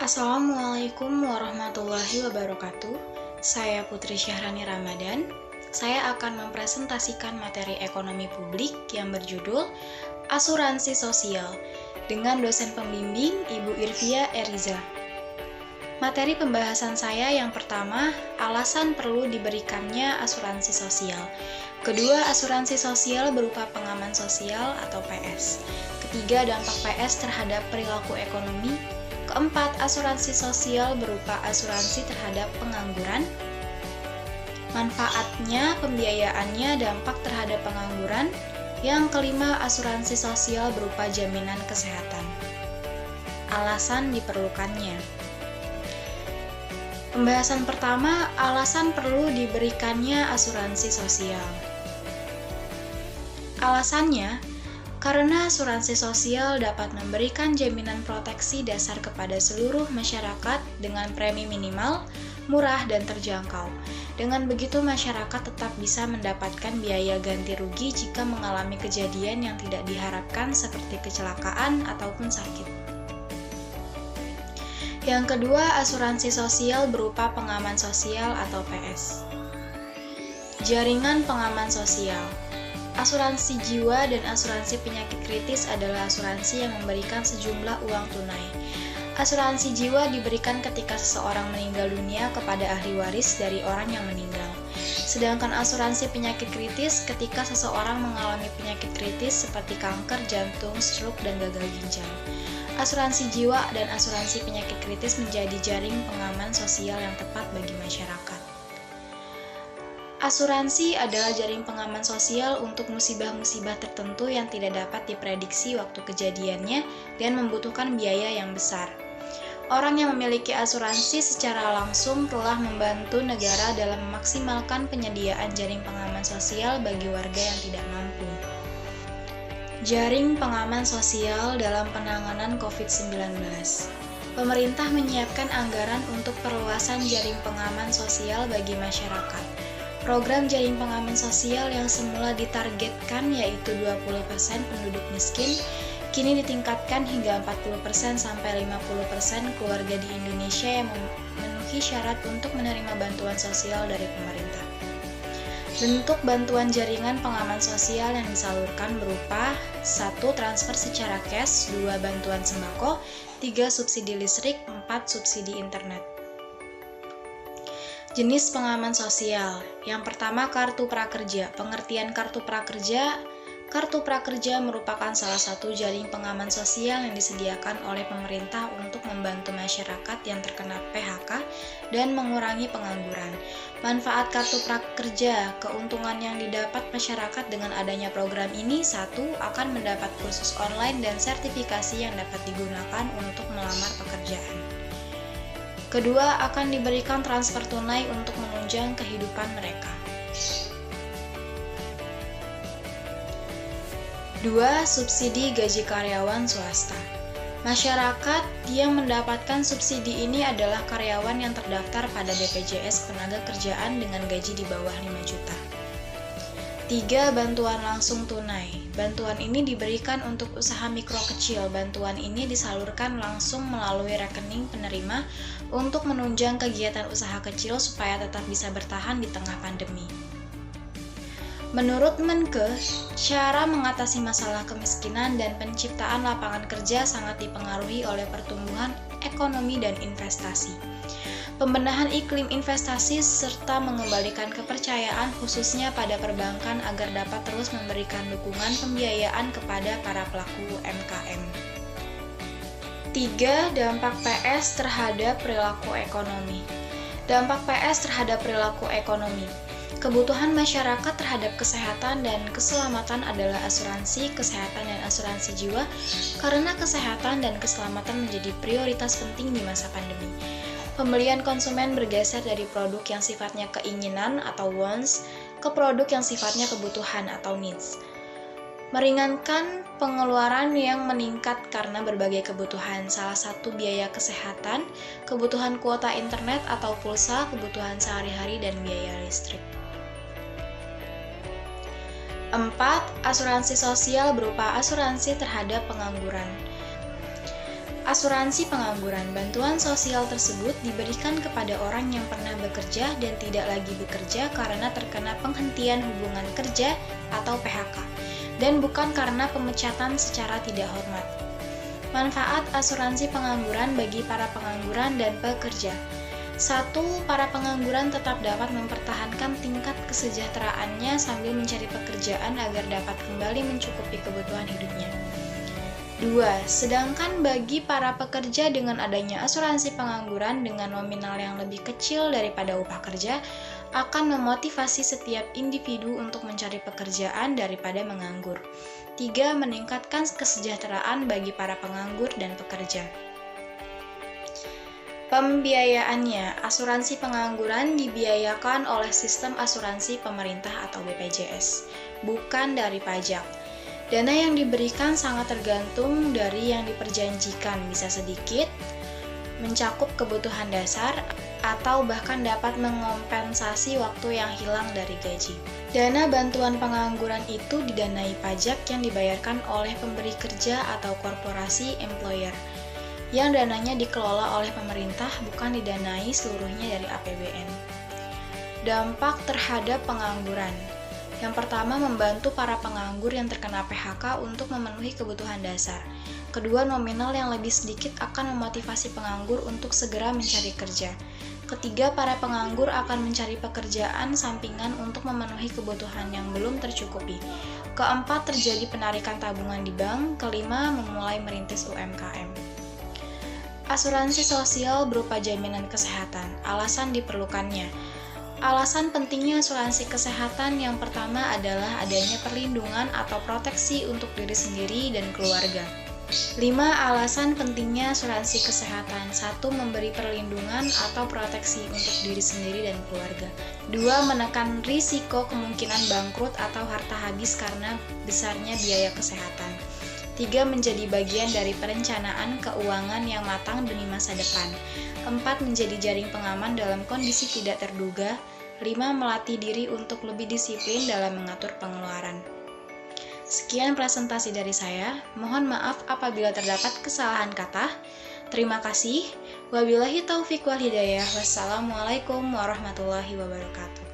Assalamualaikum warahmatullahi wabarakatuh. Saya Putri Syahrani Ramadan. Saya akan mempresentasikan materi ekonomi publik yang berjudul Asuransi Sosial dengan dosen pembimbing Ibu Irvia Eriza. Materi pembahasan saya yang pertama, alasan perlu diberikannya asuransi sosial. Kedua, asuransi sosial berupa pengaman sosial atau PS. Ketiga, dampak PS terhadap perilaku ekonomi. Keempat, asuransi sosial berupa asuransi terhadap pengangguran. Manfaatnya, pembiayaannya, dampak terhadap pengangguran. Yang kelima, asuransi sosial berupa jaminan kesehatan. Alasan diperlukannya. Pembahasan pertama, alasan perlu diberikannya asuransi sosial. Alasannya, karena asuransi sosial dapat memberikan jaminan proteksi dasar kepada seluruh masyarakat dengan premi minimal, murah, dan terjangkau. Dengan begitu, masyarakat tetap bisa mendapatkan biaya ganti rugi jika mengalami kejadian yang tidak diharapkan seperti kecelakaan ataupun sakit. Yang kedua, asuransi sosial berupa pengaman sosial atau PS. Jaringan pengaman sosial. Asuransi jiwa dan asuransi penyakit kritis adalah asuransi yang memberikan sejumlah uang tunai. Asuransi jiwa diberikan ketika seseorang meninggal dunia kepada ahli waris dari orang yang meninggal. Sedangkan asuransi penyakit kritis ketika seseorang mengalami penyakit kritis seperti kanker, jantung, stroke, dan gagal ginjal. Asuransi jiwa dan asuransi penyakit kritis menjadi jaring pengaman sosial yang tepat bagi masyarakat. Asuransi adalah jaring pengaman sosial untuk musibah-musibah tertentu yang tidak dapat diprediksi waktu kejadiannya dan membutuhkan biaya yang besar. Orang yang memiliki asuransi secara langsung telah membantu negara dalam memaksimalkan penyediaan jaring pengaman sosial bagi warga yang tidak mampu. Jaring pengaman sosial dalam penanganan COVID-19. Pemerintah menyiapkan anggaran untuk perluasan jaring pengaman sosial bagi masyarakat. Program jaring pengaman sosial yang semula ditargetkan yaitu 20% penduduk miskin, kini ditingkatkan hingga 40% sampai 50% keluarga di Indonesia yang memenuhi syarat untuk menerima bantuan sosial dari pemerintah. Bentuk bantuan jaringan pengaman sosial yang disalurkan berupa 1. Transfer secara cash, 2. Bantuan sembako, 3. Subsidi listrik, 4. Subsidi internet. Jenis pengaman sosial. Yang pertama, kartu prakerja. Pengertian kartu prakerja. Kartu prakerja merupakan salah satu jaring pengaman sosial yang disediakan oleh pemerintah untuk membantu masyarakat yang terkena PHK dan mengurangi pengangguran. Manfaat kartu prakerja, keuntungan yang didapat masyarakat dengan adanya program ini: 1. Akan mendapat kursus online dan sertifikasi yang dapat digunakan untuk melamar pekerjaan. Kedua, akan diberikan transfer tunai untuk menunjang kehidupan mereka. 2. Subsidi gaji karyawan swasta. Masyarakat yang mendapatkan subsidi ini adalah karyawan yang terdaftar pada BPJS Ketenagakerjaan dengan gaji di bawah 5 juta. 3. Bantuan langsung tunai. Bantuan ini diberikan untuk usaha mikro kecil. Bantuan ini disalurkan langsung melalui rekening penerima untuk menunjang kegiatan usaha kecil supaya tetap bisa bertahan di tengah pandemi. Menurut Menkes, cara mengatasi masalah kemiskinan dan penciptaan lapangan kerja sangat dipengaruhi oleh pertumbuhan ekonomi dan investasi. Pembenahan iklim investasi serta mengembalikan kepercayaan khususnya pada perbankan agar dapat terus memberikan dukungan pembiayaan kepada para pelaku UMKM. 3. Dampak PS terhadap perilaku ekonomi. Dampak PS terhadap perilaku ekonomi. Kebutuhan masyarakat terhadap kesehatan dan keselamatan adalah asuransi kesehatan dan asuransi jiwa karena kesehatan dan keselamatan menjadi prioritas penting di masa pandemi. Pembelian konsumen bergeser dari produk yang sifatnya keinginan atau wants ke produk yang sifatnya kebutuhan atau needs. Meringankan pengeluaran yang meningkat karena berbagai kebutuhan, salah satu biaya kesehatan, kebutuhan kuota internet atau pulsa, kebutuhan sehari-hari, dan biaya listrik. 4. Asuransi sosial berupa asuransi terhadap pengangguran. Asuransi pengangguran. Bantuan sosial tersebut diberikan kepada orang yang pernah bekerja dan tidak lagi bekerja karena terkena penghentian hubungan kerja atau PHK, dan bukan karena pemecatan secara tidak hormat. Manfaat asuransi pengangguran bagi para pengangguran dan pekerja. 1. Para pengangguran tetap dapat mempertahankan tingkat kesejahteraannya sambil mencari pekerjaan agar dapat kembali mencukupi kebutuhan hidupnya. 2. Sedangkan bagi para pekerja dengan adanya asuransi pengangguran dengan nominal yang lebih kecil daripada upah kerja, akan memotivasi setiap individu untuk mencari pekerjaan daripada menganggur. 3. Meningkatkan kesejahteraan bagi para penganggur dan pekerja. Pembiayaannya, asuransi pengangguran dibiayakan oleh sistem asuransi pemerintah atau BPJS, bukan dari pajak. Dana yang diberikan sangat tergantung dari yang diperjanjikan, bisa sedikit, mencakup kebutuhan dasar, atau bahkan dapat mengompensasi waktu yang hilang dari gaji. Dana bantuan pengangguran itu didanai pajak yang dibayarkan oleh pemberi kerja atau korporasi employer, yang dananya dikelola oleh pemerintah, bukan didanai seluruhnya dari APBN. Dampak terhadap pengangguran. Yang pertama, membantu para penganggur yang terkena PHK untuk memenuhi kebutuhan dasar. Kedua, nominal yang lebih sedikit akan memotivasi penganggur untuk segera mencari kerja. Ketiga, para penganggur akan mencari pekerjaan sampingan untuk memenuhi kebutuhan yang belum tercukupi. Keempat, terjadi penarikan tabungan di bank. Kelima, memulai merintis UMKM. Asuransi sosial berupa jaminan kesehatan. Alasan diperlukannya. Alasan pentingnya asuransi kesehatan yang pertama adalah adanya perlindungan atau proteksi untuk diri sendiri dan keluarga. 5. Alasan pentingnya asuransi kesehatan. 1. Memberi perlindungan atau proteksi untuk diri sendiri dan keluarga. 2. Menekan risiko kemungkinan bangkrut atau harta habis karena besarnya biaya kesehatan. 3. Menjadi bagian dari perencanaan keuangan yang matang demi masa depan. 4. Menjadi jaring pengaman dalam kondisi tidak terduga. 5. Melatih diri untuk lebih disiplin dalam mengatur pengeluaran. Sekian presentasi dari saya. Mohon maaf apabila terdapat kesalahan kata. Terima kasih. Wabillahi taufiq wal hidayah. Wassalamualaikum warahmatullahi wabarakatuh.